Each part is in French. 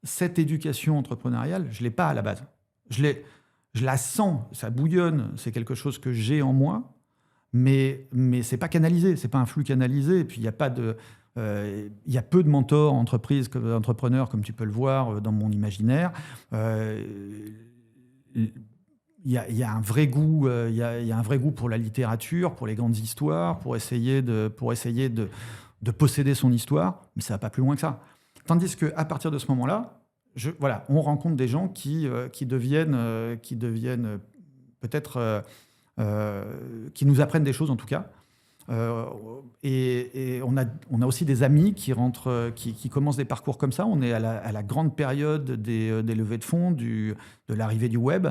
cette éducation entrepreneuriale, je ne l'ai pas à la base. Je la sens, ça bouillonne, c'est quelque chose que j'ai en moi, mais ce n'est pas canalisé, ce n'est pas un flux canalisé. Et puis, il y a pas de... il y a peu de mentors, entrepreneurs, comme tu peux le voir dans mon imaginaire. Il y a un vrai goût, il y a un vrai goût pour la littérature, pour les grandes histoires, pour essayer de posséder son histoire, mais ça va pas plus loin que ça. Tandis qu'à partir de ce moment-là, voilà, on rencontre des gens qui deviennent peut-être, qui nous apprennent des choses en tout cas. Et on a aussi des amis qui rentrent, qui commencent des parcours comme ça. On est à la grande période des levées de fonds, de l'arrivée du web.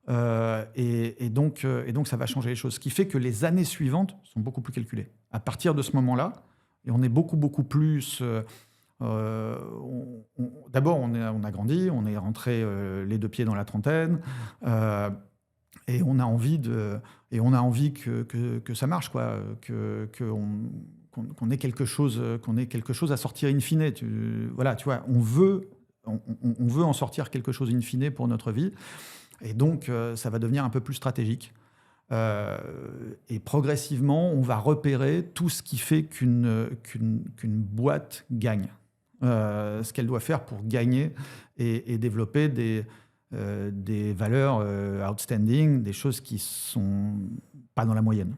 Et donc, ça va changer les choses. Ce qui fait que les années suivantes sont beaucoup plus calculées. À partir de ce moment-là, et on est beaucoup, beaucoup plus... d'abord, on a grandi, on est rentré les deux pieds dans la trentaine, et on a envie que ça marche, quoi, qu'on ait quelque chose à sortir in fine. Voilà, tu vois, on veut en sortir quelque chose in fine pour notre vie. Et donc, ça va devenir un peu plus stratégique. Et progressivement, on va repérer tout ce qui fait qu'une boîte gagne. Ce qu'elle doit faire pour gagner et développer des valeurs outstanding, des choses qui ne sont pas dans la moyenne.